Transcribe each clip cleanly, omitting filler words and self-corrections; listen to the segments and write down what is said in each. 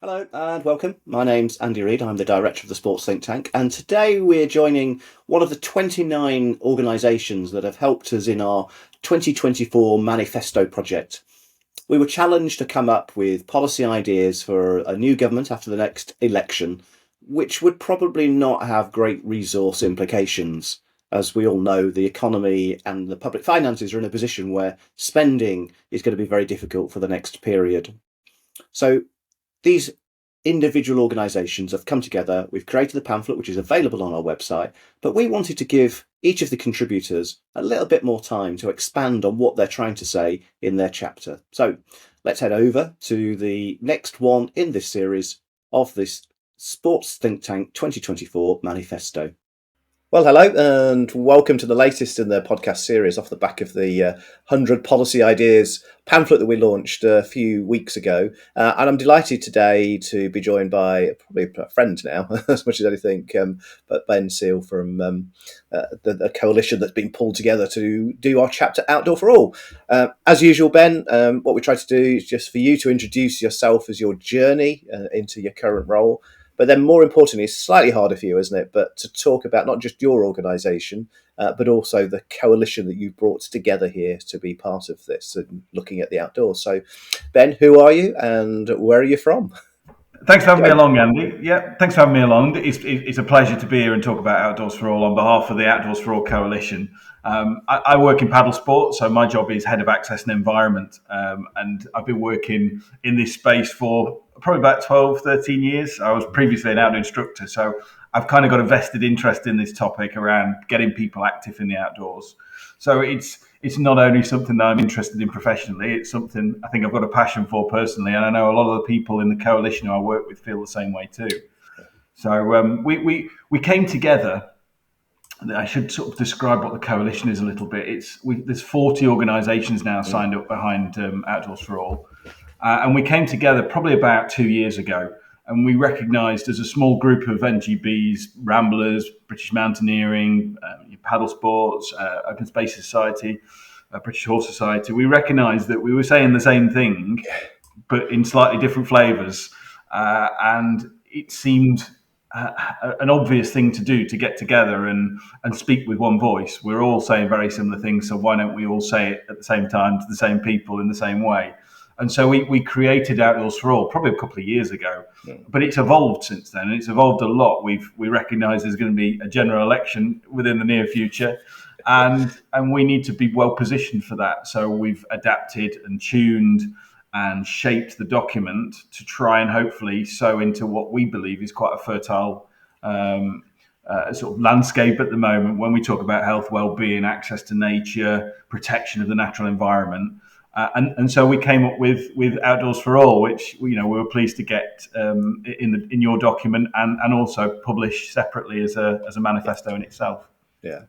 Hello and welcome. My name's Andy Reid. I'm the director of the Sports Thinktank, and today we're joining one of the 29 organisations that have helped us in our 2024 manifesto project. We were challenged to come up with policy ideas for a new government after the next election, which would probably not have great resource implications. As we all know, the economy and the public finances are in a position where spending is going to be very difficult for the next period. So these individual organisations have come together. We've created the pamphlet, which is available on our website, but we wanted to give each of the contributors a little bit more time to expand on what they're trying to say in their chapter. So let's head over to the next one in this series of this Sports Think Tank 2024 manifesto. Well, hello and welcome to the latest in the podcast series off the back of the 100 Policy Ideas pamphlet that we launched a few weeks ago. And I'm delighted today to be joined by probably a friend now, as much as anything, but Ben Seal from the coalition that's been pulled together to do our chapter Outdoor for All. As usual, Ben, what we try to do is just for you to introduce yourself as your journey into your current role. But then more importantly, it's slightly harder for you, isn't it? But to talk about not just your organisation, but also the coalition that you brought together here to be part of this and looking at the outdoors. So, Ben, who are you and where are you from? Thanks for having me along, Andy. Yeah, thanks for having me along. It's a pleasure to be here and talk about Outdoors for All on behalf of the Outdoors for All Coalition. I work in paddle sport, so my job is Head of Access and Environment. And I've been working in this space for probably about 12, 13 years. I was previously an outdoor instructor, so I've kind of got a vested interest in this topic around getting people active in the outdoors. So it's not only something that I'm interested in professionally, it's something I think I've got a passion for personally, and I know a lot of the people in the coalition who I work with feel the same way too. So we came together. I should sort of describe what the coalition is a little bit. There's 40 organisations now signed up behind Outdoors for All, and we came together probably about 2 years ago. And we recognised as a small group of NGBs, Ramblers, British Mountaineering, Paddle Sports, Open Space Society, British Horse Society, we recognised that we were saying the same thing, but in slightly different flavours. And it seemed an obvious thing to do, to get together and speak with one voice. We're all saying very similar things, so why don't we all say it at the same time to the same people in the same way? And so we created Outdoors for All probably a couple of years ago, but it's evolved since then, and it's evolved a lot. We recognise there's going to be a general election within the near future, and we need to be well positioned for that. So we've adapted and tuned and shaped the document to try and hopefully sow into what we believe is quite a fertile sort of landscape at the moment when we talk about health, well-being, access to nature, protection of the natural environment. And so we came up with Outdoors for All, which we were pleased to get in your document and also publish separately as a manifesto in itself. Yeah.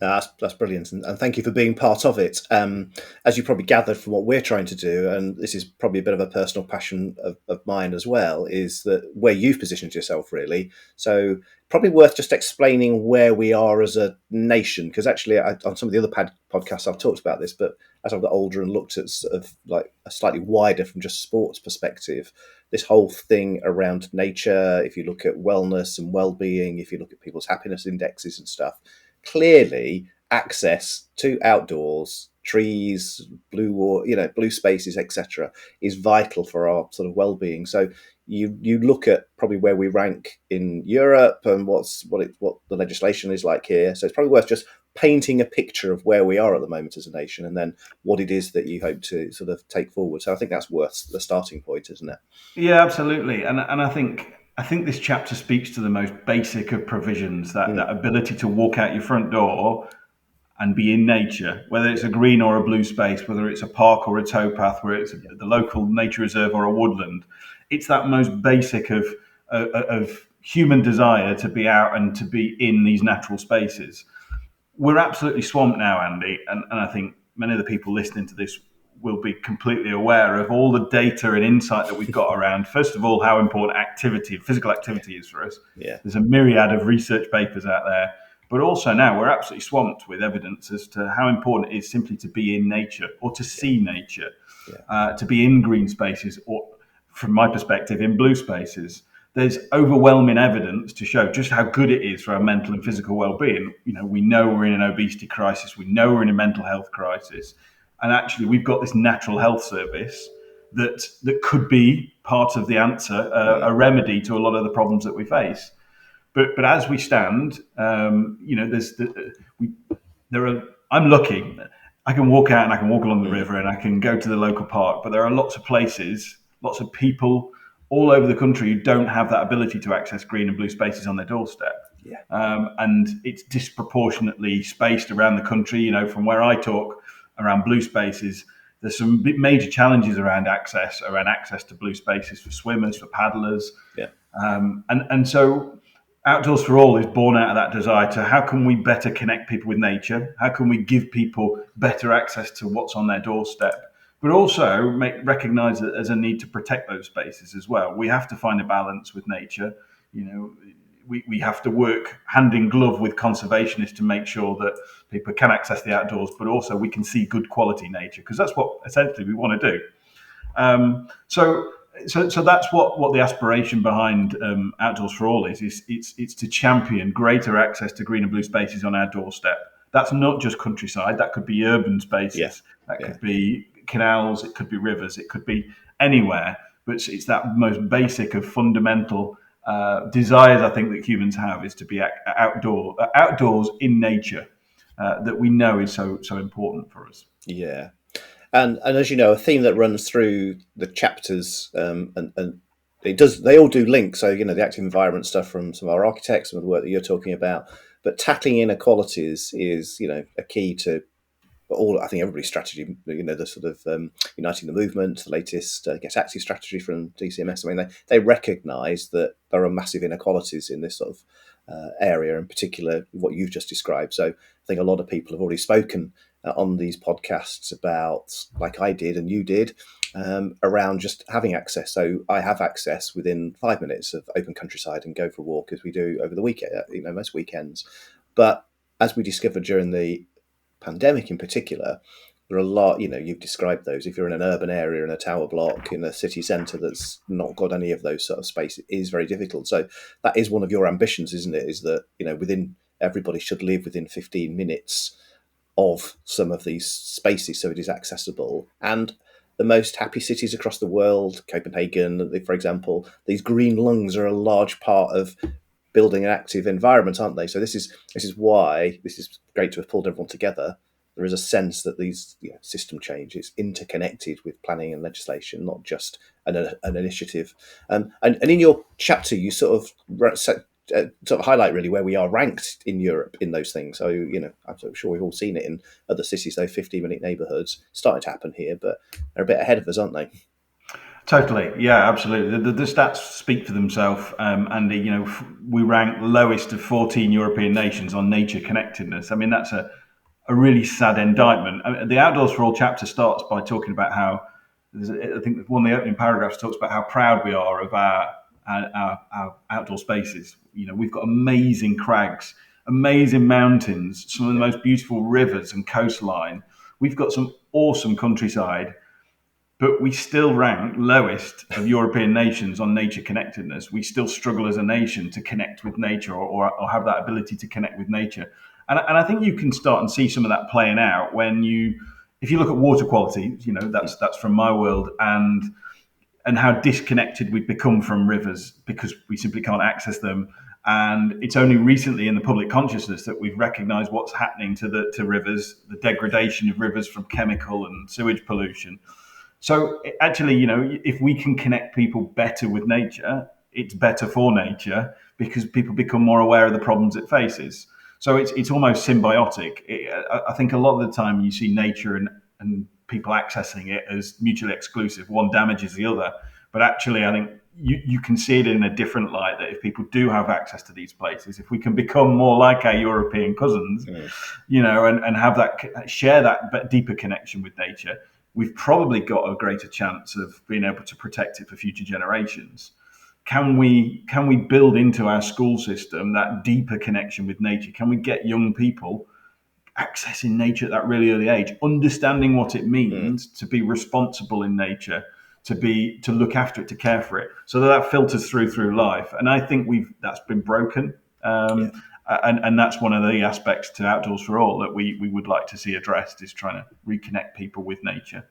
That's brilliant, and thank you for being part of it. As you probably gathered from what we're trying to do, and this is probably a bit of a personal passion of mine as well, is that where you've positioned yourself really. So probably worth just explaining where we are as a nation, because actually on some of the other podcasts I've talked about this, but as I've got older and looked at sort of like a slightly wider from just sports perspective, this whole thing around nature, if you look at wellness and well-being, if you look at people's happiness indexes and stuff, clearly access to outdoors, trees, blue water, blue spaces, etc., is vital for our sort of well-being. So you look at probably where we rank in Europe and what the legislation is like here. So it's probably worth just painting a picture of where we are at the moment as a nation, and then what it is that you hope to sort of take forward. So I think that's worth the starting point, isn't it? Yeah, absolutely. And I think this chapter speaks to the most basic of provisions, that ability to walk out your front door and be in nature, whether it's a green or a blue space, whether it's a park or a towpath, whether it's the local nature reserve or a woodland. It's that most basic of human desire to be out and to be in these natural spaces. We're absolutely swamped now, Andy, and I think many of the people listening to this will be completely aware of all the data and insight that we've got around, first of all, how important physical activity is for us. Yeah. There's a myriad of research papers out there, but also now we're absolutely swamped with evidence as to how important it is simply to be in nature or to see nature, to be in green spaces, or from my perspective, in blue spaces, there's overwhelming evidence to show just how good it is for our mental and physical well-being. We know we're in an obesity crisis. We know we're in a mental health crisis. And actually, we've got this natural health service that could be part of the answer, a remedy to a lot of the problems that we face. But as we stand, I'm lucky. I can walk out and I can walk along the river and I can go to the local park. But there are lots of places, lots of people all over the country who don't have that ability to access green and blue spaces on their doorstep. Yeah. And it's disproportionately spaced around the country. From where I talk around blue spaces, there's some major challenges around access to blue spaces for swimmers, for paddlers. Yeah. And so Outdoors for All is born out of that desire to how can we better connect people with nature? How can we give people better access to what's on their doorstep? But also recognise that there's a need to protect those spaces as well. We have to find a balance with nature. We have to work hand in glove with conservationists to make sure that people can access the outdoors, but also we can see good quality nature, because that's what essentially we want to do. So that's what the aspiration behind Outdoors for All is. It's to champion greater access to green and blue spaces on our doorstep. That's not just countryside. That could be urban spaces. Yeah. That could be canals. It could be rivers. It could be anywhere. But it's that most basic of fundamental desires I think that humans have, is to be outdoors in nature, that we know is so important for us. Yeah. And as you know, a theme that runs through the chapters, and they all do link. So, the active environment stuff from some of our architects, some of the work that you're talking about, but tackling inequalities is, a key to all, I think, everybody's strategy. The sort of uniting the movement, the latest Get Active strategy from DCMS. I mean, they recognise that there are massive inequalities in this sort of area, in particular what you've just described. So I think a lot of people have already spoken on these podcasts about, like I did and you did, around just having access. So I have access within 5 minutes of open countryside and go for a walk, as we do over the weekend, most weekends. But as we discovered during the pandemic in particular, there are a lot, you've described those. If you're in an urban area, in a tower block, in a city centre that's not got any of those sort of space, it is very difficult. So that is one of your ambitions, isn't it? Is that, everybody should live within 15 minutes of some of these spaces, so it is accessible. And the most happy cities across the world, Copenhagen, for example, these green lungs are a large part of building an active environment, aren't they? So this is why this is great to have pulled everyone together. There is a sense that these system change is interconnected with planning and legislation, not just an initiative. And in your chapter, you sort of highlight really where we are ranked in Europe in those things. So, I'm sure we've all seen it in other cities, those 15-minute neighbourhoods starting to happen here, but they're a bit ahead of us, aren't they? Totally, yeah, absolutely. The stats speak for themselves, and we rank lowest of 14 European nations on nature connectedness. I mean, that's a really sad indictment. I mean, the Outdoors for All chapter starts by talking about how, I think one of the opening paragraphs talks about how proud we are of our outdoor spaces. We've got amazing crags, amazing mountains, some of the most beautiful rivers and coastline. We've got some awesome countryside, but we still rank lowest of European nations on nature connectedness. We still struggle as a nation to connect with nature, or have that ability to connect with nature. And I think you can start and see some of that playing out if you look at water quality. That's from my world, and how disconnected we've become from rivers because we simply can't access them. And it's only recently in the public consciousness that we've recognised what's happening to rivers, the degradation of rivers from chemical and sewage pollution. So actually, if we can connect people better with nature, it's better for nature, because people become more aware of the problems it faces. So it's almost symbiotic. I think a lot of the time you see nature and people accessing it as mutually exclusive. One damages the other. But actually, I think you can see it in a different light, that if people do have access to these places, if we can become more like our European cousins, and have that, share that deeper connection with nature, we've probably got a greater chance of being able to protect it for future generations. Can we build into our school system that deeper connection with nature? Can we get young people accessing nature at that really early age, understanding what it means to be responsible in nature, to look after it, to care for it, so that filters through life. And I think that's been broken. Yeah. And that's one of the aspects to Outdoors for All that we would like to see addressed, is trying to reconnect people with nature.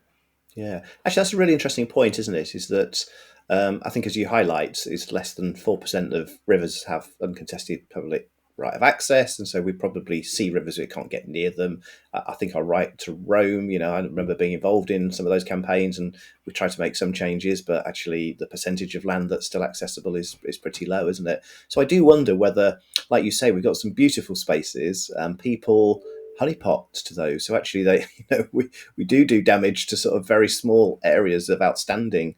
Yeah, actually, that's a really interesting point, isn't it? Is that I think, as you highlight, is less than 4% of rivers have uncontested public right of access, and so we probably see rivers we can't get near them. I think our right to roam. I remember being involved in some of those campaigns, and we tried to make some changes, but actually, the percentage of land that's still accessible is pretty low, isn't it? So I do wonder whether, like you say, we've got some beautiful spaces, and people honeypot to those. So actually, we do damage to sort of very small areas of outstanding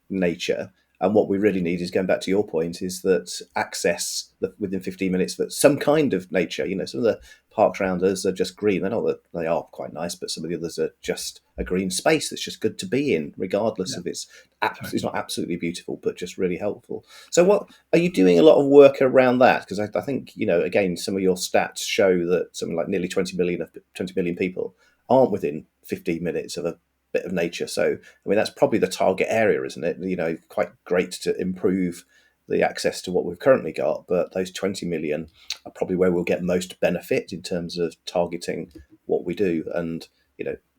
nature. And what we really need is, going back to your point, is that access within 15 minutes for some kind of nature. Some of the parks around us are just green. They're not that they are quite nice, but some of the others are just a green space that's just good to be in, regardless of it's not absolutely beautiful, but just really helpful. So, what are you doing a lot of work around that? Because I think, again, some of your stats show that something like nearly 20 million people aren't within 15 minutes of a bit of nature. So, I mean, that's probably the target area, isn't it? Quite great to improve the access to what we've currently got, but those 20 million are probably where we'll get most benefit in terms of targeting what we do. And,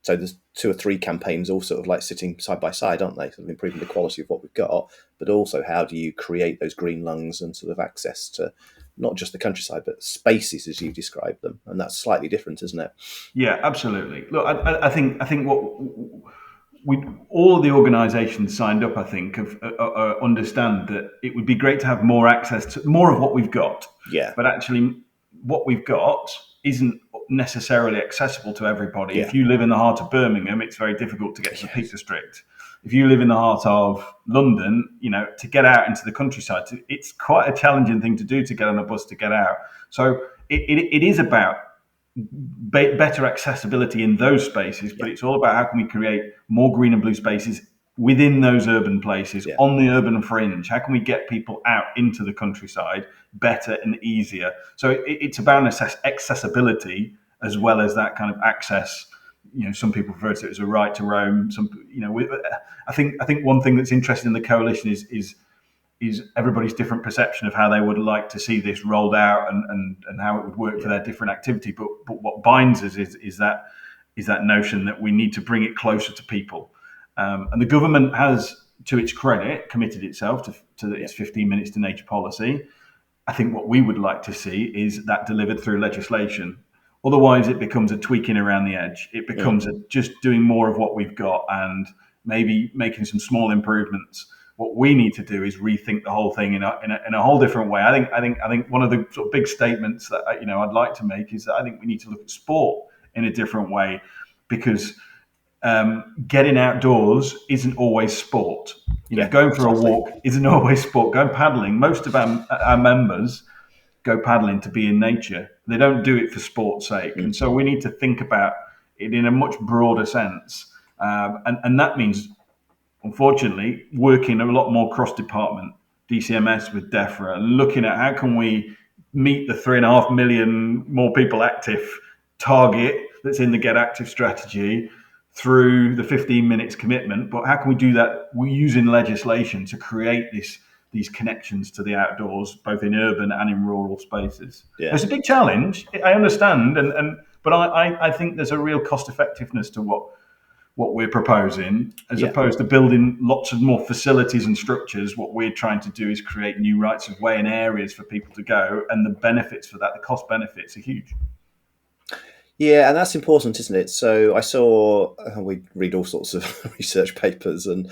so there's 2 or 3 campaigns all sort of like sitting side by side, aren't they? Sort of improving the quality of what we've got, but also how do you create those green lungs and sort of access to not just the countryside, but spaces as you describe them. And that's slightly different, isn't it? Yeah, absolutely. Look, I think what we all of the organisations signed up, I think, understand that it would be great to have more access to more of what we've got. Yeah. But actually, what we've got isn't necessarily accessible to everybody. Yeah. If you live in the heart of Birmingham, it's very difficult to get to the Peak Yes. District. If you live in the heart of London, to get out into the countryside, it's quite a challenging thing to do, to get on a bus to get out. So it is about better accessibility in those spaces, but Yeah. it's all about how can we create more green and blue spaces within those urban places, Yeah. on the urban fringe. How can we get people out into the countryside better and easier? So it's about accessibility as well as that kind of access. Some people refer to it as a right to roam. I think one thing that's interesting in the coalition is everybody's different perception of how they would like to see this rolled out, and how it would work for their different activity. But what binds us is that notion that we need to bring it closer to people. And the government has, to its credit, committed itself to its 15 minutes to nature policy. I think what we would like to see is that delivered through legislation. Otherwise, it becomes a tweaking around the edge. It becomes just doing more of what we've got and maybe making some small improvements. What we need to do is rethink the whole thing in a whole different way. I think one of the sort of big statements that I'd like to make is that I think we need to look at sport in a different way, because getting outdoors isn't always sport. Going for a walk isn't always sport. Going paddling, most of our members go paddling to be in nature. They don't do it for sport's sake. And so we need to think about it in a much broader sense. And that means, unfortunately, working a lot more cross-department, DCMS with DEFRA, and looking at how can we meet the 3.5 million more people active target that's in the Get Active strategy through the 15 minutes commitment. But how can we do that using legislation to create these connections to the outdoors, both in urban and in rural spaces? Yeah. It's a big challenge, I understand, but I think there's a real cost effectiveness to what we're proposing, as opposed to building lots of more facilities and structures. What we're trying to do is create new rights of way and areas for people to go, and the benefits for that, the cost benefits are huge. Yeah, and that's important, isn't it? So I saw we read all sorts of research papers, and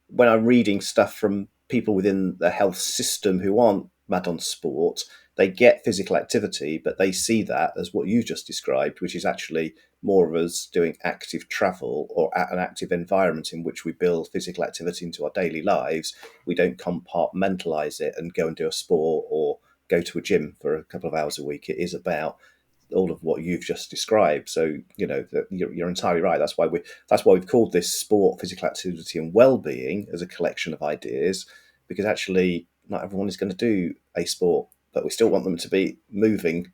when I'm reading stuff from people within the health system who aren't mad on sport, they get physical activity, but they see that as what you just described, which is actually more of us doing active travel or at an active environment in which we build physical activity into our daily lives. We don't compartmentalize it and go and do a sport or go to a gym for a couple of hours a week. It is about all of what you've just described. So you're entirely right. That's why we've called this sport, physical activity, and well-being as a collection of ideas, because actually not everyone is going to do a sport, but we still want them to be moving.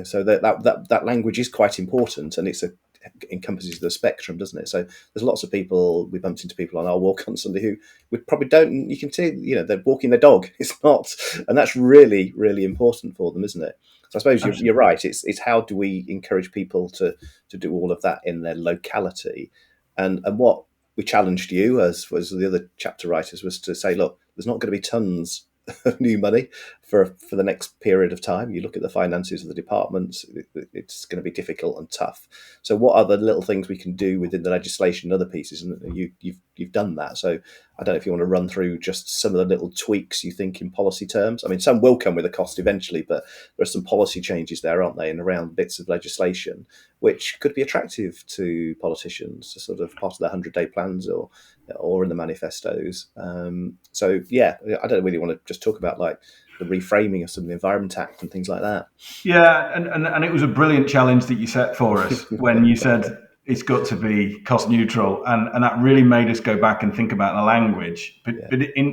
So that language is quite important, and encompasses the spectrum, doesn't it? So there's lots of people, we bumped into people on our walk on Sunday who we probably don't, you can see, they're walking their dog. It's not, and that's really, really important for them, isn't it? So I suppose you're Absolutely. right. It's how do we encourage people to do all of that in their locality, and what we challenged you as was the other chapter writers was to say, look, there's not going to be tons of new money for the next period of time. You look at the finances of the departments; it's going to be difficult and tough. So, what are the little things we can do within the legislation and other pieces? And you've done that. So, I don't know if you want to run through just some of the little tweaks you think in policy terms. I mean, some will come with a cost eventually, but there are some policy changes there, aren't they, and around bits of legislation which could be attractive to politicians, sort of part of their 100-day plans or in the manifestos. So yeah, I don't really want to just talk about like the reframing of some of the Environment Act and things like that. Yeah, and it was a brilliant challenge that you set for us when you said it's got to be cost neutral, and that really made us go back and think about the language. But Yeah.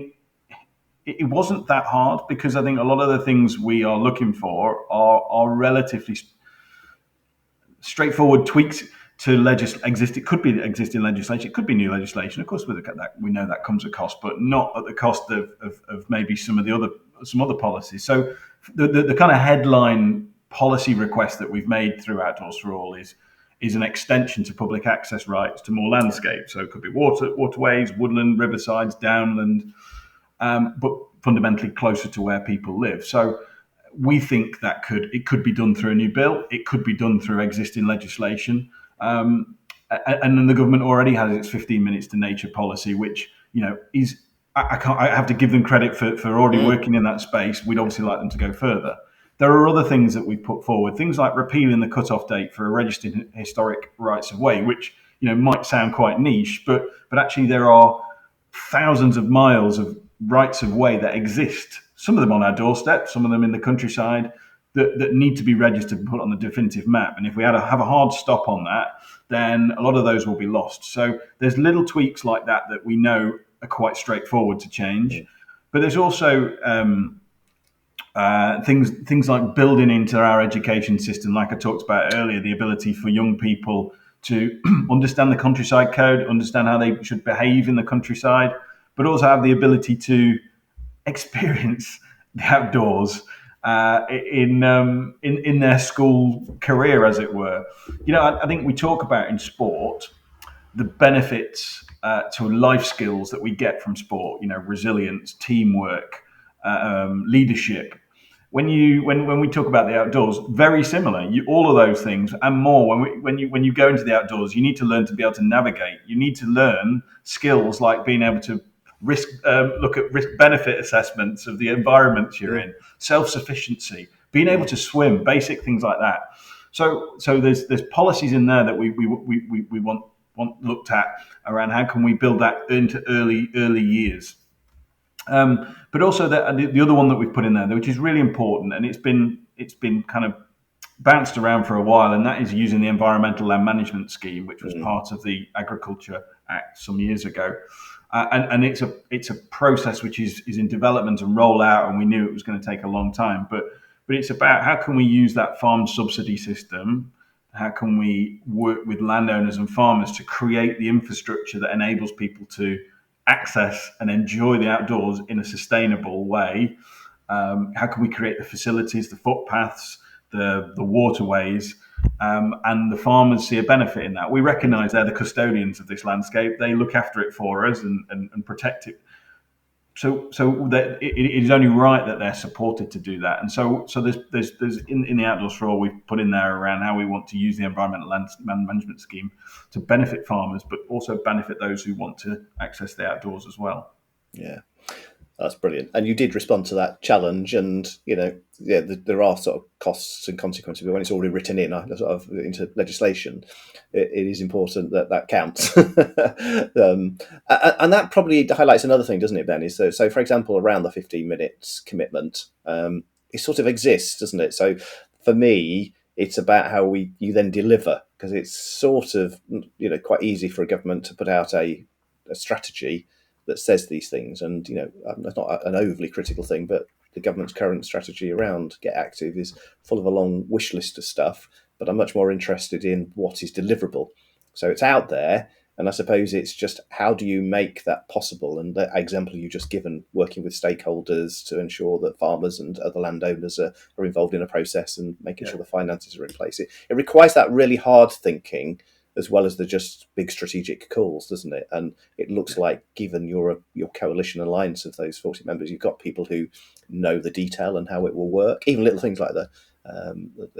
it wasn't that hard because I think a lot of the things we are looking for are relatively straightforward tweaks to exist. It could be existing legislation. It could be new legislation. Of course, with that, we know that comes at cost, but not at the cost of maybe some other policies. So the kind of headline policy request that we've made through Outdoors for All is an extension to public access rights to more landscape. So it could be waterways, woodland, riversides, downland, but fundamentally closer to where people live. So we think that it could be done through a new bill. It could be done through existing legislation. And then the government already has its 15 minutes to nature policy, which is I have to give them credit for already Mm. working in that space. We'd obviously like them to go further. There are other things that we've put forward, things like repealing the cut-off date for a registered historic rights of way, which might sound quite niche, but actually there are thousands of miles of rights of way that exist. Some of them on our doorstep, some of them in the countryside, that need to be registered and put on the definitive map. And if we have a hard stop on that, then a lot of those will be lost. So there's little tweaks like that we know are quite straightforward to change. Mm. But there's also things like building into our education system, like I talked about earlier, the ability for young people to understand the countryside code, understand how they should behave in the countryside, but also have the ability to experience the outdoors in their school career, as it were. I think we talk about in sport the benefits to life skills that we get from sport. Resilience, teamwork, leadership. When we talk about the outdoors, very similar. All of those things and more. When you go into the outdoors, you need to learn to be able to navigate. You need to learn skills like being able to look at risk benefit assessments of the environments you're Mm. in, self sufficiency, being able to swim, basic things like that. So there's policies in there that we want looked at around how can we build that into early years. But also the other one that we've put in there, which is really important, and it's been kind of bounced around for a while, and that is using the Environmental Land Management Scheme, which was Mm. part of the Agriculture Act some years ago. And it's a process which is in development and rollout, and we knew it was going to take a long time. But it's about how can we use that farm subsidy system? How can we work with landowners and farmers to create the infrastructure that enables people to access and enjoy the outdoors in a sustainable way? How can we create the facilities, the footpaths, the waterways, and the farmers see a benefit in that? We recognise they're the custodians of this landscape. They look after it for us and protect it. So that it is only right that they're supported to do that. And so there's in the Outdoors for All, we've put in there around how we want to use the Environmental Land Management Scheme to benefit farmers, but also benefit those who want to access the outdoors as well. Yeah. That's brilliant. And you did respond to that challenge, and there are sort of costs and consequences. But when it's already written in, sort of into legislation, it is important that that counts. And that probably highlights another thing, doesn't it, Ben? Is so for example, around the 15 minutes commitment, it sort of exists, doesn't it? So for me, it's about how you then deliver, because it's sort of quite easy for a government to put out a strategy that says these things, and that's not an overly critical thing, but the government's current strategy around Get Active is full of a long wish list of stuff, but I'm much more interested in what is deliverable. So it's out there, and I suppose it's just how do you make that possible? And the example you just given, working with stakeholders to ensure that farmers and other landowners are involved in a process and making Yeah. sure the finances are in place. It requires that really hard thinking as well as the just big strategic calls, doesn't it? And it looks like, given your coalition alliance of those 40 members, you've got people who know the detail and how it will work, even little things like the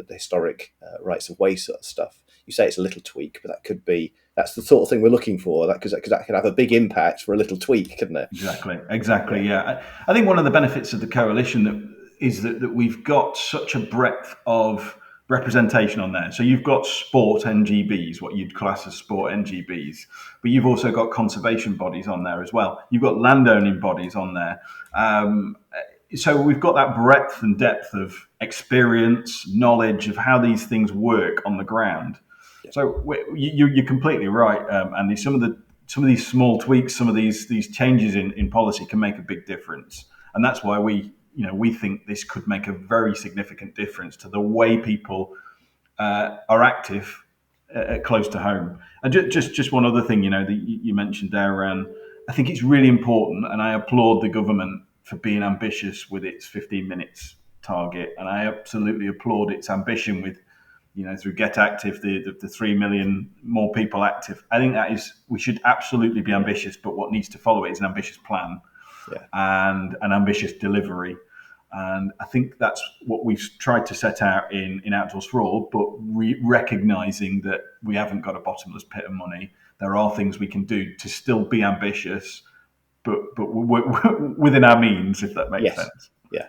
historic rights of way sort of stuff. You say it's a little tweak, but that's the sort of thing we're looking for. Because that could have a big impact for a little tweak, couldn't it? Exactly. Yeah. I think one of the benefits of the coalition is that we've got such a breadth of representation on there. So you've got sport NGBs, what you'd class as sport NGBs, but you've also got conservation bodies on there as well. You've got landowning bodies on there. So we've got that breadth and depth of experience, knowledge of how these things work on the ground. Yeah. So you're completely right, Andy. Some of these small tweaks, some of these changes in policy can make a big difference, and that's why we think this could make a very significant difference to the way people are active close to home. And just one other thing, that you mentioned there around, I think it's really important, and I applaud the government for being ambitious with its 15 minutes target, and I absolutely applaud its ambition with, through Get Active, the 3 million more people active. I think we should absolutely be ambitious, but what needs to follow it is an ambitious plan, Yeah. and an ambitious delivery. And I think that's what we've tried to set out in Outdoors for All, but recognizing that we haven't got a bottomless pit of money. There are things we can do to still be ambitious, but within our means, if that makes sense. Yeah.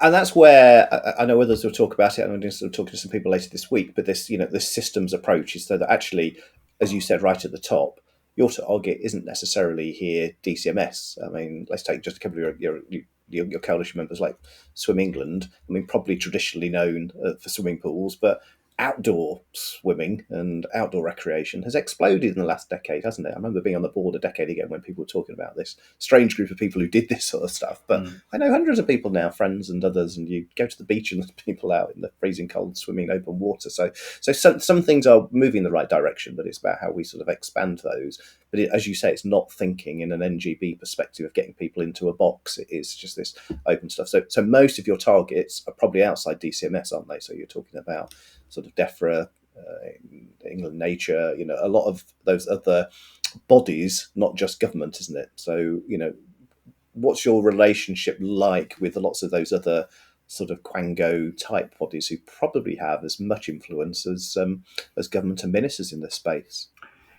And that's where I know others will talk about it. I'm going to talk to some people later this week. But this systems approach is so that actually, as you said right at the top, your target isn't necessarily here DCMS. I mean, let's take just a couple of your coalition members like Swim England. I mean, probably traditionally known for swimming pools, but outdoor swimming and outdoor recreation has exploded in the last decade, hasn't it? I remember being on the board a decade ago when people were talking about this strange group of people who did this sort of stuff. But I know hundreds of people now, friends and others, and you go to the beach and there's people out in the freezing cold swimming in open water. So some things are moving in the right direction, but it's about how we sort of expand those. But as you say, it's not thinking in an NGB perspective of getting people into a box. It is just this open stuff. So most of your targets are probably outside DCMS, aren't they? So you're talking about sort of DEFRA, England Nature, a lot of those other bodies, not just government, isn't it? So, what's your relationship like with lots of those other sort of Quango type bodies who probably have as much influence as government and ministers in this space?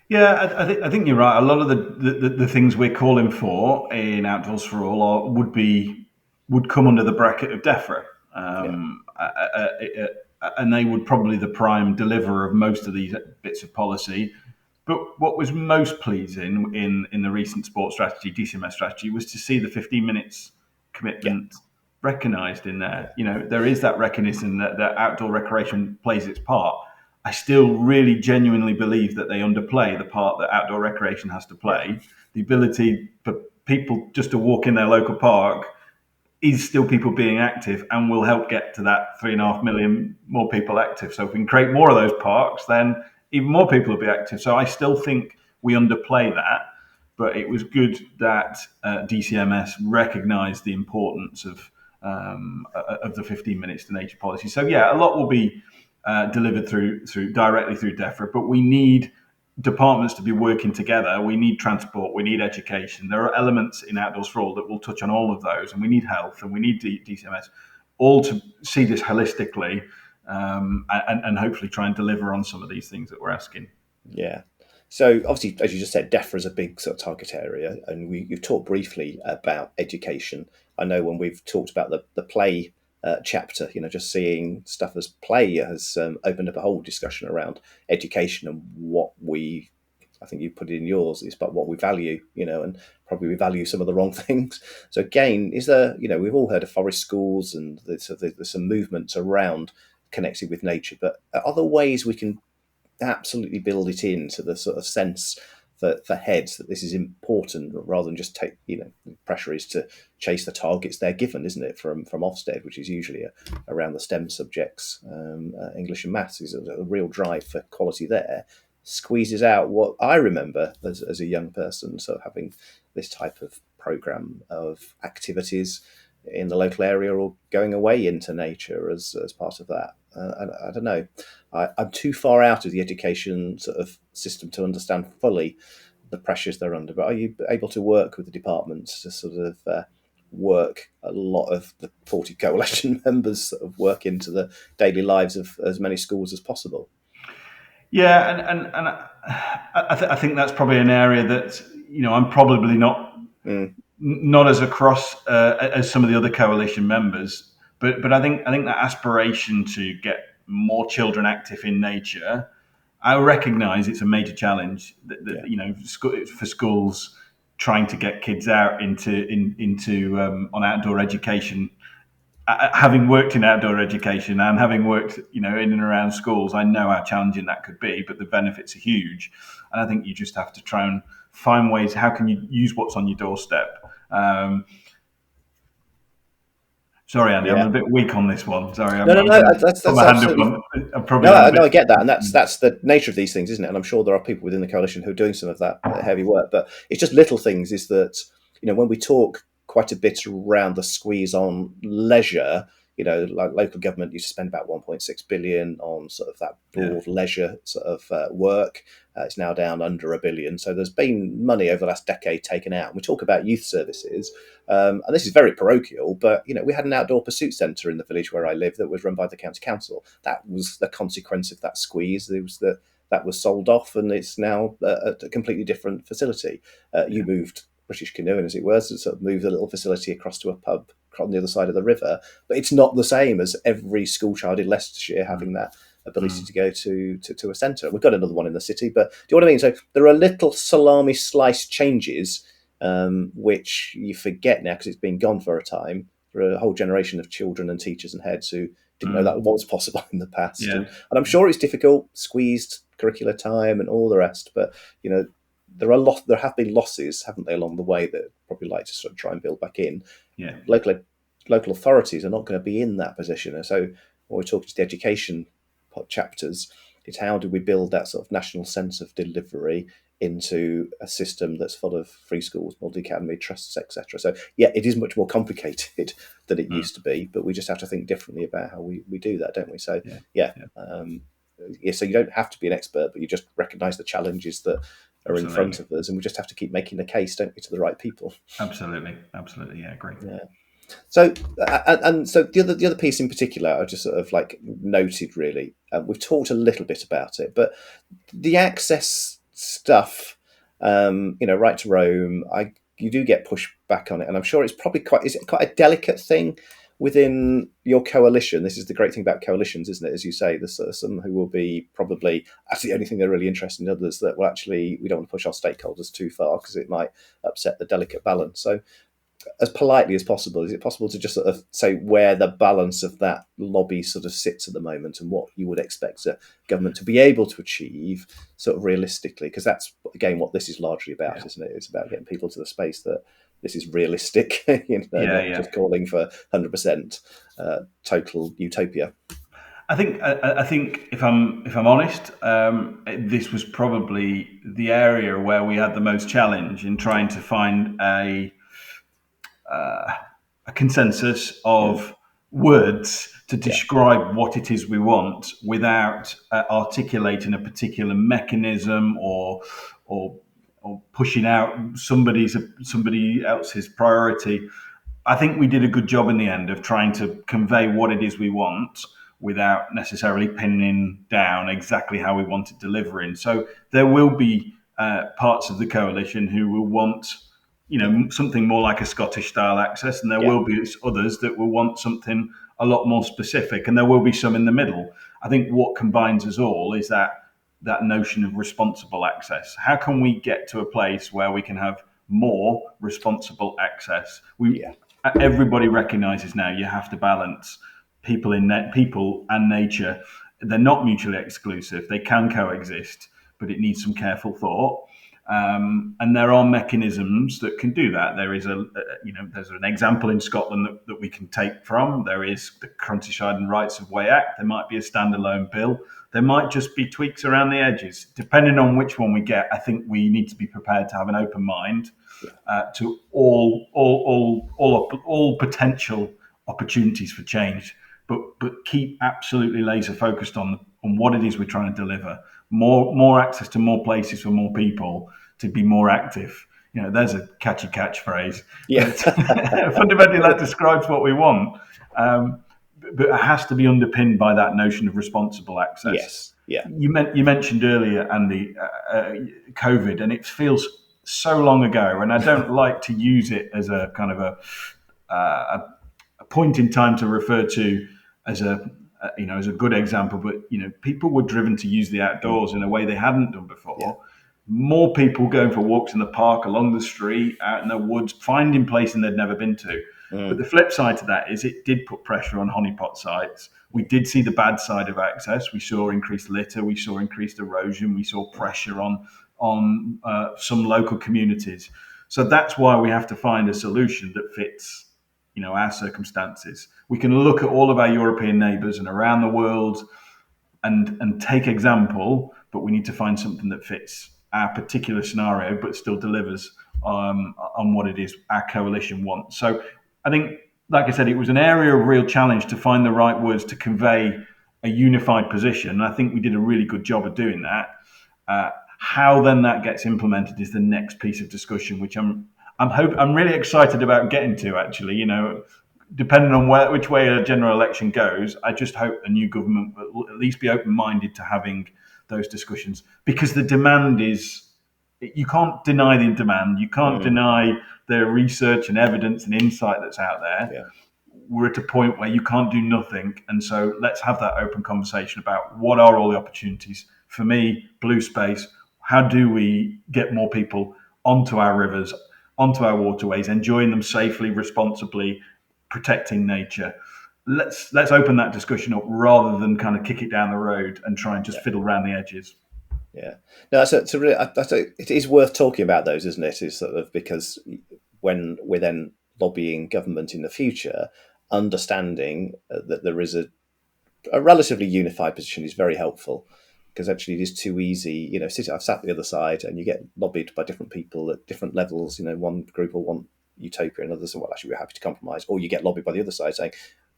Yeah, I think you're right. A lot of the things we're calling for in Outdoors for All would come under the bracket of DEFRA. And they would probably the prime deliverer of most of these bits of policy. But what was most pleasing in the recent sports strategy, DCMS strategy, was to see the 15 minutes commitment recognised in there. There is that recognition that outdoor recreation plays its part. I still really genuinely believe that they underplay the part that outdoor recreation has to play. The ability for people just to walk in their local park is still people being active, and will help get to that 3.5 million more people active. So if we can create more of those parks, then even more people will be active. So I still think we underplay that, but it was good that DCMS recognised the importance of the 15 minutes to nature policy. So yeah, a lot will be delivered directly through DEFRA, but we need departments to be working together. We need transport, we need education. There are elements in Outdoors for All that will touch on all of those, and we need health, and we need DCMS, all to see this holistically, and hopefully try and deliver on some of these things that we're asking. Yeah. So obviously, as you just said, DEFRA is a big sort of target area, and you've talked briefly about education. I know when we've talked about the play chapter, just seeing stuff as play has opened up a whole discussion around education and I think you put it in yours, is about what we value, and probably we value some of the wrong things. So again, is there, we've all heard of forest schools, and there's some movements around connecting with nature, but are there ways we can absolutely build it into the sort of sense for heads that this is important rather than just take, the pressure is to chase the targets they're given, isn't it, from Ofsted, which is usually around the STEM subjects. English and maths is a real drive for quality there, squeezes out what I remember as a young person, so having this type of program of activities in the local area or going away into nature as part of that. I don't know. I'm too far out of the education sort of system to understand fully the pressures they're under. But are you able to work with the departments to sort of work a lot of the 40 coalition members sort of work into the daily lives of as many schools as possible? Yeah, and I think that's probably an area that I'm probably Mm, not as across as some of the other coalition members, but I think that aspiration to get more children active in nature, I recognise it's a major challenge yeah, for schools trying to get kids out into on outdoor education. Having worked in outdoor education and having worked, in and around schools, I know how challenging that could be, but the benefits are huge. And I think you just have to try and find ways. How can you use what's on your doorstep? Sorry, Andy, I'm yeah. a bit weak on this one. Sorry, No, no, I'm no. going to put That's my hand up absolutely. on. I'm probably No, on a no, bit. I get that, and that's the nature of these things, isn't it? And I'm sure there are people within the coalition who are doing some of that heavy work, but it's just little things. Is that when we talk quite a bit around the squeeze on leisure, like local government used to spend about 1.6 billion on sort of that Yeah. broad leisure sort of work. It's now down under a billion. So there's been money over the last decade taken out. We talk about youth services, and this is very parochial, but we had an outdoor pursuit centre in the village where I live that was run by the county council. That was the consequence of that squeeze. It was that was sold off, and it's now a completely different facility. You Yeah. moved British Canoeing, as it was, to sort of move the little facility across to a pub on the other side of the river, but it's not the same as every school child in Leicestershire having that ability Mm. to go to a centre. We've got another one in the city, but do you know what I mean? So there are little salami slice changes which you forget now because it's been gone for a time. There are a whole generation of children and teachers and heads who didn't know that Mm. was possible in the past, Yeah. and I'm sure it's difficult, squeezed curricular time and all the rest. But there have been losses, haven't they, along the way that I'd probably like to sort of try and build back in. Yeah. Local authorities are not going to be in that position, and so when we're talking to the education chapters, it's how do we build that sort of national sense of delivery into a system that's full of free schools, multi-academy trusts, etc. So yeah, it is much more complicated than it Mm. used to be, but we just have to think differently about how we do that, don't we? So Yeah. yeah, Yeah. yeah. So you don't have to be an expert, but you just recognise the challenges that are in front Absolutely. of us, and we just have to keep making the case, don't we, to the right people. Absolutely. Absolutely. Yeah. Great. Yeah. So and so the other piece in particular, I just sort of like noted really. We've talked a little bit about it, but the access stuff, right to roam, you do get pushback on it, and I'm sure it's probably quite a delicate thing within your coalition. This is the great thing about coalitions, isn't it? As you say, there's some who will be probably actually the only thing they're really interested in. Others that will actually we don't want to push our stakeholders too far because it might upset the delicate balance. So as politely as possible, is it possible to just sort of say where the balance of that lobby sort of sits at the moment and what you would expect a government to be able to achieve sort of realistically? Because that's, again, what this is largely about, Yeah. isn't it? It's about getting people to the space that this is realistic, Yeah. not Yeah. just calling for 100% total utopia. I think if I'm honest, this was probably the area where we had the most challenge in trying to find a consensus Mm, of words to yeah, describe what it is we want without articulating a particular mechanism or or pushing out somebody else's priority. I think we did a good job in the end of trying to convey what it is we want without necessarily pinning down exactly how we want it delivering. So there will be parts of the coalition who will want, yeah, something more like a Scottish style access, and there yeah, will be others that will want something a lot more specific, and there will be some in the middle. I think what combines us all is that notion of responsible access. How can we get to a place where we can have more responsible access? yeah, Everybody recognizes now you have to balance people and nature. They're not mutually exclusive. They can coexist, but it needs some careful thought. And there are mechanisms that can do that. There's an example in Scotland that we can take from. There is the Countryside and Rights of Way Act. There might be a standalone bill. There might just be tweaks around the edges. Depending on which one we get, I think we need to be prepared to have an open mind to all potential opportunities for change, but keep absolutely laser focused on what it is we're trying to deliver. More access to more places for more people to be more active. There's a catchy catchphrase. Yeah. But fundamentally, that describes what we want. But it has to be underpinned by that notion of responsible access. Yes. Yeah. You mentioned earlier, Andy, COVID, and it feels so long ago, and I don't like to use it as a kind of a point in time to refer to as a good example. But people were driven to use the outdoors in a way they hadn't done before. Yeah. More people going for walks in the park, along the street, out in the woods, finding places they'd never been to. But the flip side to that is it did put pressure on honeypot sites. We did see the bad side of access. We saw increased litter. We saw increased erosion. We saw pressure on some local communities. So that's why we have to find a solution that fits our circumstances. We can look at all of our European neighbours and around the world and take example, but we need to find something that fits our particular scenario, but still delivers on what it is our coalition wants. So I think, like I said, it was an area of real challenge to find the right words to convey a unified position. And I think we did a really good job of doing that. How then that gets implemented is the next piece of discussion, which I'm really excited about getting to. Actually, depending on which way a general election goes, I just hope the new government will at least be open-minded to having those discussions, because the demand is, you can't deny the demand. You can't deny the research and evidence and insight that's out there. Yeah. We're at a point where you can't do nothing. And so let's have that open conversation about what are all the opportunities. For me, blue space, how do we get more people onto our rivers, onto our waterways, enjoying them safely, responsibly, protecting nature? Let's open that discussion up rather than kind of kick it down the road and try and just fiddle around the edges. Yeah, no, it is worth talking about those, isn't it? Is sort of because when we're then lobbying government in the future, understanding that there is a relatively unified position is very helpful, because actually it is too easy. I've sat the other side, and you get lobbied by different people at different levels. One group will want utopia, and others say, well, actually, we're happy to compromise. Or you get lobbied by the other side saying,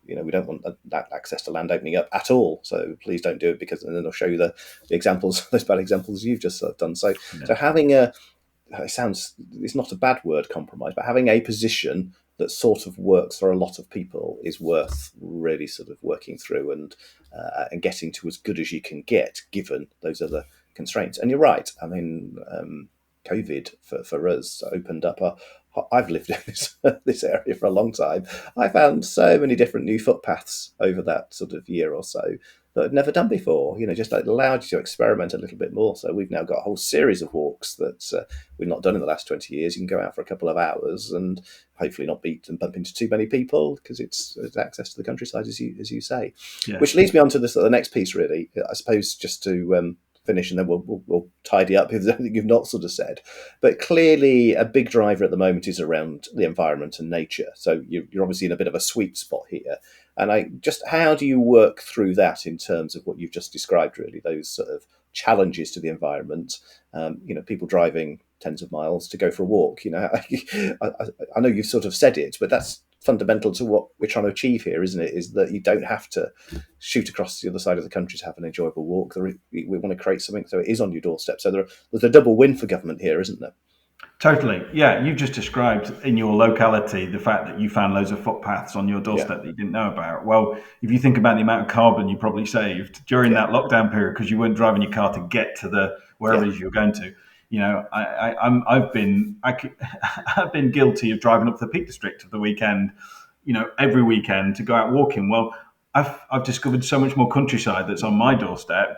we don't want that access to land opening up at all. So please don't do it, because and then they'll show you the examples, those bad examples you've just done. So having it's not a bad word, compromise, but having a position that sort of works for a lot of people is worth really sort of working through and getting to as good as you can get, given those other constraints. And you're right. I mean, COVID for us opened up I've lived in this area for a long time. I found so many different new footpaths over that sort of year or so that I'd never done before. Just like allowed you to experiment a little bit more. So we've now got a whole series of walks that we've not done in the last 20 years. You can go out for a couple of hours and hopefully not beat and bump into too many people, because it's access to the countryside, as you say. Yeah. Which leads me on to the next piece, really. I suppose just to finish, and then we'll tidy up if there's anything you've not sort of said. But clearly, a big driver at the moment is around the environment and nature. So you're obviously in a bit of a sweet spot here. And how do you work through that in terms of what you've just described, really, those sort of challenges to the environment? People driving tens of miles to go for a walk. I know you've sort of said it, but that's fundamental to what we're trying to achieve here, isn't it? Is that you don't have to shoot across the other side of the country to have an enjoyable walk. We want to create something so it is on your doorstep. So there's a double win for government here, isn't there? Totally. Yeah, you've just described in your locality the fact that you found loads of footpaths on your doorstep that you didn't know about. Well, if you think about the amount of carbon you probably saved during that lockdown period because you weren't driving your car to get to wherever it is you're going to. I've been guilty of driving up to the Peak District of the weekend, every weekend to go out walking. Well, I've discovered so much more countryside that's on my doorstep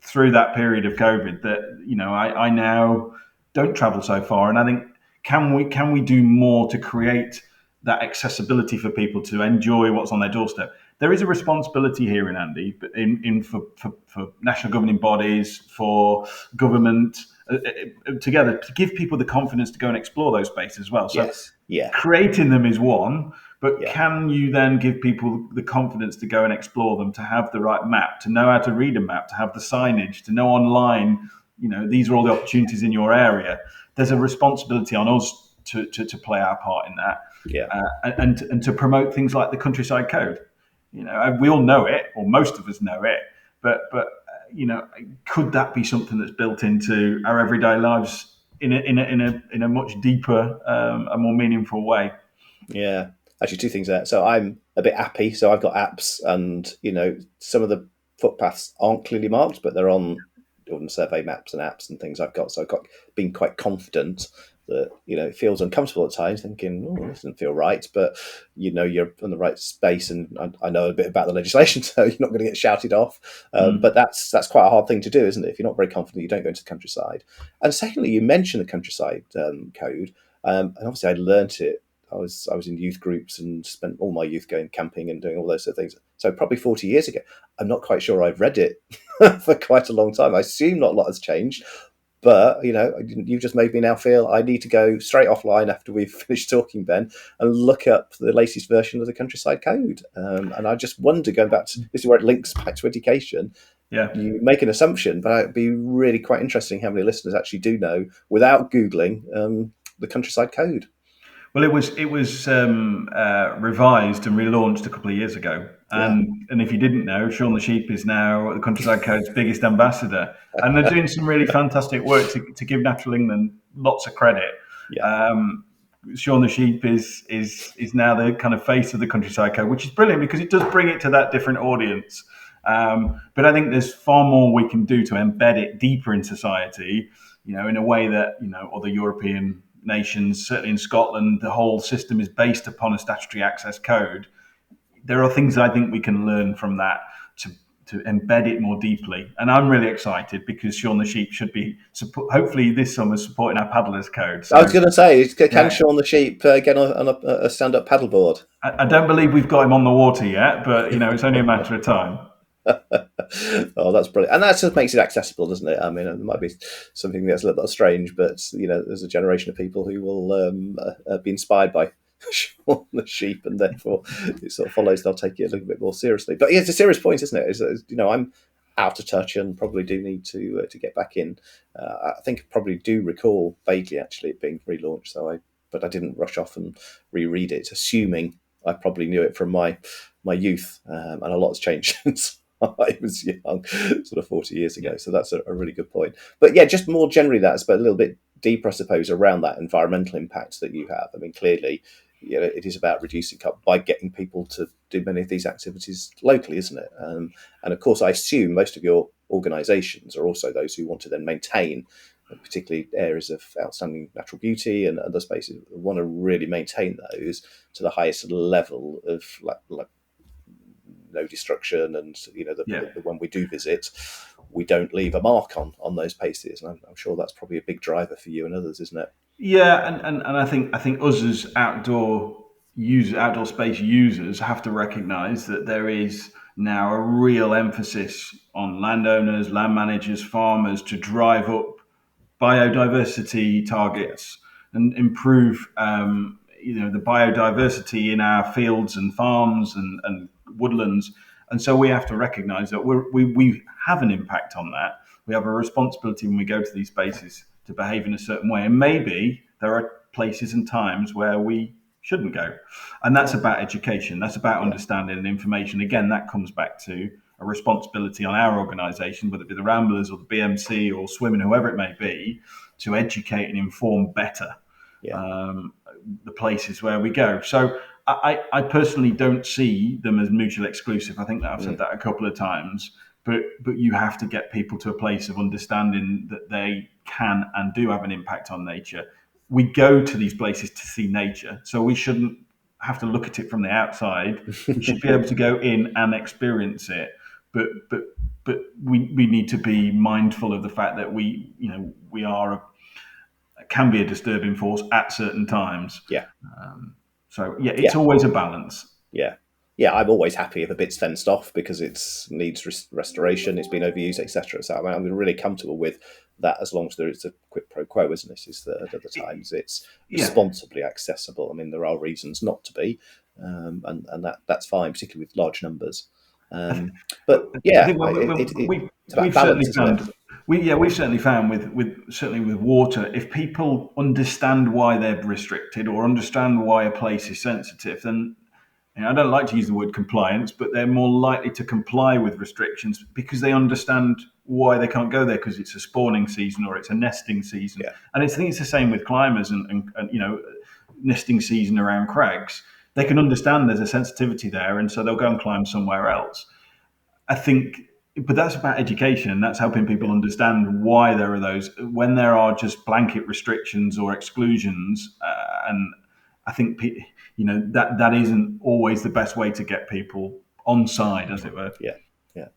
through that period of COVID that I now don't travel so far. And I think can we do more to create that accessibility for people to enjoy what's on their doorstep? There is a responsibility here for national governing bodies, for government together to give people the confidence to go and explore those spaces as well. So Yes. Yeah. creating them is one, but Yeah. can you then give people the confidence to go and explore them, to have the right map, to know how to read a map, to have the signage, to know online, these are all the opportunities in your area. There's a responsibility on us to play our part in that, Yeah. and to promote things like the countryside code. We all know it, or most of us know it, but could that be something that's built into our everyday lives in a much deeper, a more meaningful way? Yeah. Actually, two things there. So I'm a bit appy. So I've got apps, and some of the footpaths aren't clearly marked, but they're on survey maps and apps and things I've got. So I've got been quite confident that it feels uncomfortable at times, thinking, "Oh, this doesn't feel right," but you're in the right space, and I know a bit about the legislation, so you're not going to get shouted off. But that's quite a hard thing to do, isn't it? If you're not very confident, you don't go into the countryside. And secondly, you mentioned the countryside code, and obviously I learnt it. I was in youth groups and spent all my youth going camping and doing all those sort of things. So probably 40 years ago. I'm not quite sure I've read it for quite a long time. I assume not a lot has changed, but you just made me now feel I need to go straight offline after we've finished talking, Ben, and look up the latest version of the Countryside Code. And I just wonder, going back to this is where it links back to education. Yeah. You make an assumption, but it'd be really quite interesting how many listeners actually do know without googling the Countryside Code. Well, it was revised and relaunched a couple of years ago, Yeah. and if you didn't know, Sean the Sheep is now the Countryside Code's biggest ambassador, and they're doing some really fantastic work to give Natural England lots of credit. Yeah. Sean the Sheep is now the kind of face of the Countryside Code, which is brilliant because it does bring it to that different audience. But I think there's far more we can do to embed it deeper in society, in a way that other European nations, certainly in Scotland, the whole system is based upon a statutory access code. There are things I think we can learn from that to embed it more deeply. And I'm really excited because Sean the Sheep should be, hopefully this summer, supporting our paddlers code. So, I was going to say, can yeah. Sean the Sheep get on a stand-up paddleboard? I don't believe we've got him on the water yet, but it's only a matter of time. Oh, that's brilliant, and that just makes it accessible, doesn't it? I mean, it might be something that's a little bit strange, but there's a generation of people who will be inspired by Sean the Sheep, and therefore it sort of follows they'll take it a little bit more seriously. But yeah, it's a serious point, isn't it? I'm out of touch and probably do need to get back in. I think I probably do recall vaguely actually it being relaunched, but I didn't rush off and reread it, assuming I probably knew it from my youth, and a lot has changed since I was young, sort of 40 years ago. So that's a really good point. But yeah, just more generally, that's but a little bit deeper, I suppose, around that environmental impact that you have. I mean, clearly, it is about reducing carbon by getting people to do many of these activities locally, isn't it? And of course, I assume most of your organisations are also those who want to then maintain, particularly areas of outstanding natural beauty and other spaces, want to really maintain those to the highest level of like no destruction, and the when we do visit, we don't leave a mark on those places, and I'm sure that's probably a big driver for you and others, isn't it? Yeah, and I think us as outdoor space users have to recognise that there is now a real emphasis on landowners, land managers, farmers to drive up biodiversity targets and improve the biodiversity in our fields and farms and woodlands. And so we have to recognise that we have an impact on that. We have a responsibility when we go to these spaces to behave in a certain way. And maybe there are places and times where we shouldn't go. And that's about education. That's about understanding and information. Again, that comes back to a responsibility on our organisation, whether it be the Ramblers or the BMC or Swimming, whoever it may be, to educate and inform better the places where we go. So I personally don't see them as mutually exclusive. I think that I've said that a couple of times, but you have to get people to a place of understanding that they can and do have an impact on nature. We go to these places to see nature, so we shouldn't have to look at it from the outside. We should be able to go in and experience it. But we need to be mindful of the fact that we can be a disturbing force at certain times. Yeah. So it's always a balance. Yeah. Yeah, I'm always happy if a bit's fenced off because it needs restoration, it's been overused, etc. So I'm really comfortable with that, as long as there is a quid pro quo, isn't it? Is that at other times it's Yeah, responsibly accessible. I mean, there are reasons not to be, and that's fine, particularly with large numbers. But I yeah, think it's about we've balance, certainly isn't it? found we've certainly found with certainly with water, if people understand why they're restricted or understand why a place is sensitive, then I don't like to use the word compliance, but they're more likely to comply with restrictions because they understand why they can't go there because it's a spawning season or it's a nesting season. Yeah, And I think it's the same with climbers and nesting season around crags. They can understand there's a sensitivity there, and so they'll go yeah, and climb somewhere else. I think, but that's about education. That's helping people yeah, understand why there are those when there are just blanket restrictions or exclusions. And I think that isn't always the best way to get people on side, as it were. yeah, yeah.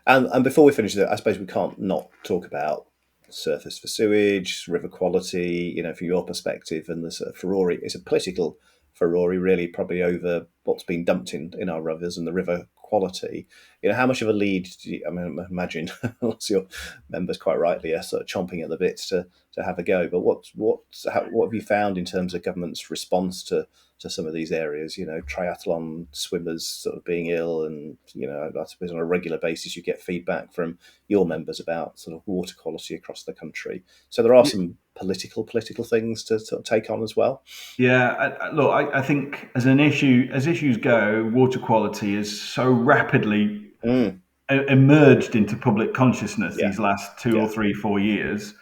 And before we finish it, I suppose we can't not talk about surface for sewage, river quality. From your perspective, and the sort of furore. It's a political furore, really, probably over what's been dumped in our rivers and the river quality. How much of a lead do you, I mean, I imagine lots of your members quite rightly are sort of chomping at the bit to have a go. But what have you found in terms of government's response to some of these areas? Triathlon swimmers sort of being ill, and I suppose on a regular basis you get feedback from your members about sort of water quality across the country. So there are some political things to sort of take on as well. Yeah, look, I think as an issue, as issues go, water quality is so rapidly Mm, emerged into public consciousness yeah, these last two or yeah, three, 4 years.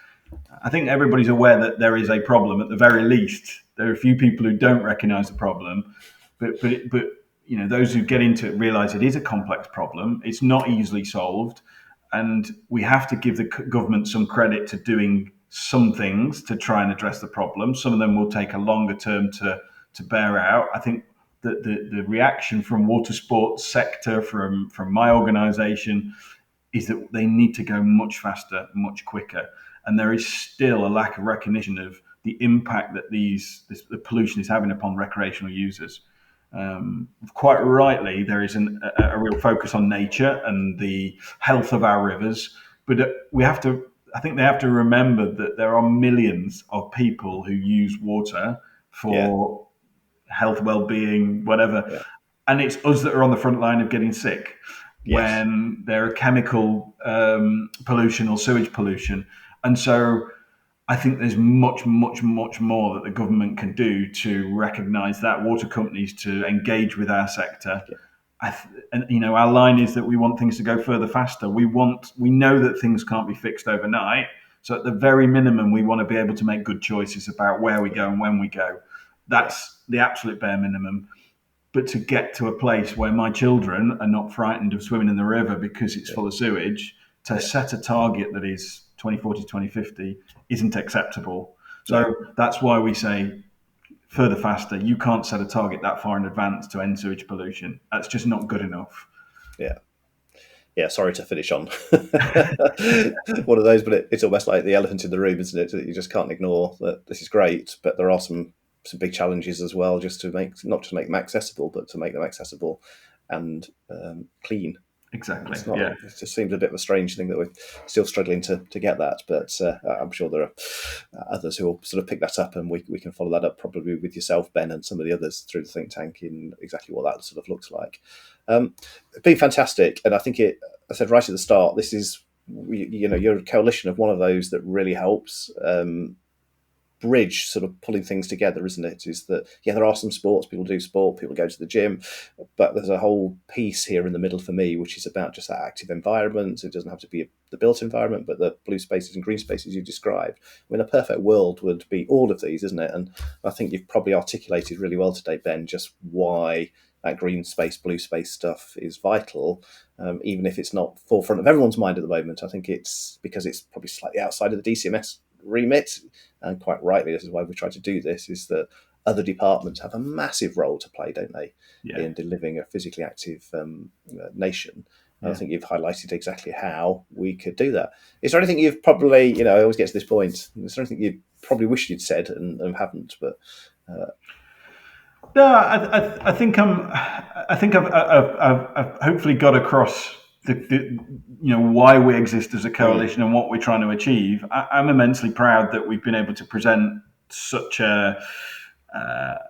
I think everybody's aware that there is a problem. At the very least, there are a few people who don't recognise the problem, but those who get into it realise it is a complex problem. It's not easily solved, and we have to give the government some credit to doing some things to try and address the problem. Some of them will take a longer term to bear out. I think that the reaction from water sports sector, from my organisation, is that they need to go much faster, much quicker. And there is still a lack of recognition of the impact that the pollution is having upon recreational users. Quite rightly, there is a real focus on nature and the health of our rivers, but we have to. I think they have to remember that there are millions of people who use water yeah, for health, well-being, whatever, yeah, and it's us that are on the front line of getting sick yes, when there are chemical pollution or sewage pollution. And so I think there's much, much, much more that the government can do to recognise that, water companies to engage with our sector. yeah, And our line is that we want things to go further, faster. We know that things can't be fixed overnight. So at the very minimum, we want to be able to make good choices about where we yeah, go and when we go. yeah, That's the absolute bare minimum. But to get to a place where my children are not frightened of swimming in the river because it's yeah, full of sewage, to yeah, set a target that is 2040, 2050 isn't acceptable. no, So that's why we say further, faster. You can't set a target that far in advance to end sewage pollution. That's just not good enough. yeah. Yeah, sorry to finish on one of those, but it's almost like the elephant in the room, isn't it? That you just can't ignore that this is great, but there are some big challenges as well, just to make not just make them accessible, but to make them accessible and clean. Exactly. It's not. Yeah. It just seems a bit of a strange thing that we're still struggling to get that, but I'm sure there are others who will sort of pick that up, and we can follow that up probably with yourself, Ben, and some of the others through the think tank in exactly what that sort of looks like. It's been fantastic, and I think I said right at the start, this is you're a coalition of one of those that really helps. Bridge sort of pulling things together, isn't it? Is that, yeah, there are some sports, people do sport, people go to the gym, but there's a whole piece here in the middle for me, which is about just that active environment. It doesn't have to be the built environment, but the blue spaces and green spaces you described. I mean, a perfect world would be all of these, isn't it? And I think you've probably articulated really well today, Ben, just why that green space, blue space stuff is vital, even if it's not forefront of everyone's mind at the moment. I think it's because it's probably slightly outside of the DCMS remit, and quite rightly, this is why we try to do this, is that other departments have a massive role to play, don't they, Yeah. in delivering a physically active nation. And I Yeah. think you've highlighted exactly how we could do that. Is there anything you've probably, I always get to this point, is there anything you probably wish you'd said and haven't, but No, I think I think I've hopefully got across why we exist as a coalition and what we're trying to achieve, I'm immensely proud that we've been able to present such a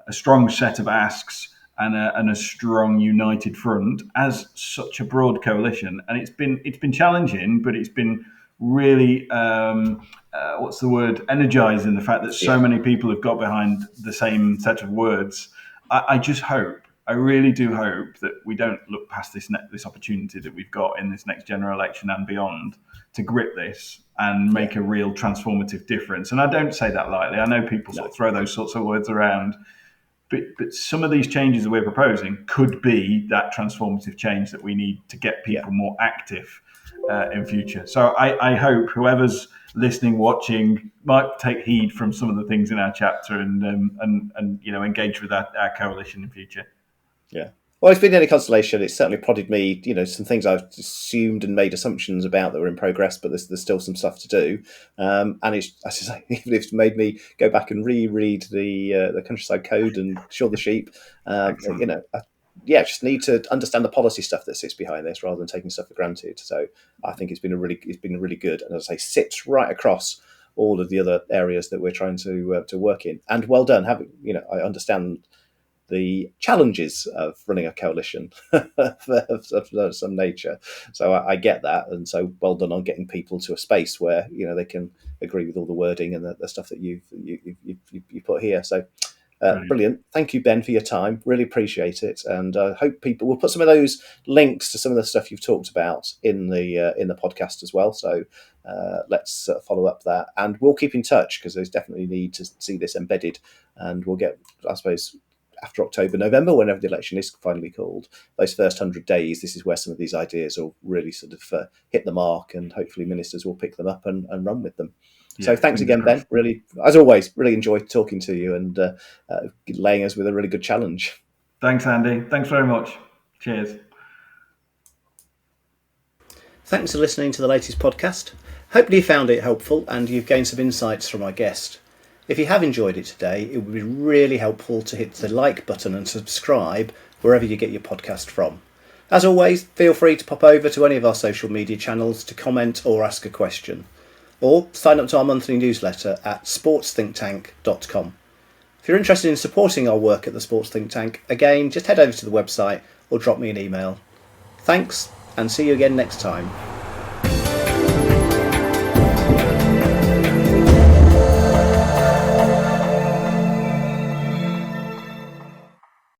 strong set of asks and a strong united front as such a broad coalition. And it's been challenging, but it's been really what's the word, energizing, the fact that so many people have got behind the same set of words. I really do hope that we don't look past this opportunity that we've got in this next general election and beyond to grip this and make a real transformative difference. And I don't say that lightly. I know people sort of throw those sorts of words around, but some of these changes that we're proposing could be that transformative change that we need to get people more active in future. So I hope whoever's listening, watching, might take heed from some of the things in our chapter and engage with our coalition in future. Yeah. Well, it's been any consolation. It's certainly prodded me, some things I've assumed and made assumptions about that were in progress, but there's still some stuff to do. And it's, as I say, even if it's made me go back and reread the Countryside Code and Sure the Sheep, just need to understand the policy stuff that sits behind this rather than taking stuff for granted. So I think it's been really good, and as I say, sits right across all of the other areas that we're trying to work in. And well done. I understand the challenges of running a coalition of some nature. So I get that. And so well done on getting people to a space where, they can agree with all the wording and the stuff that you put here. So brilliant. Thank you, Ben, for your time. Really appreciate it. And I hope we'll put some of those links to some of the stuff you've talked about in the podcast as well. So let's follow up that, and we'll keep in touch, because there's definitely need to see this embedded, and we'll get, I suppose, after October, November, whenever the election is finally called, those first 100 days, this is where some of these ideas will really sort of hit the mark, and hopefully ministers will pick them up and run with them. So thanks again, Ben. Really, as always, really enjoyed talking to you and laying us with a really good challenge. Thanks, Andy. Thanks very much. Cheers. Thanks for listening to the latest podcast. Hopefully you found it helpful and you've gained some insights from our guest. If you have enjoyed it today, it would be really helpful to hit the like button and subscribe wherever you get your podcast from. As always, feel free to pop over to any of our social media channels to comment or ask a question. Or sign up to our monthly newsletter at sportsthinktank.com. If you're interested in supporting our work at the Sports Think Tank, again, just head over to the website or drop me an email. Thanks, and see you again next time.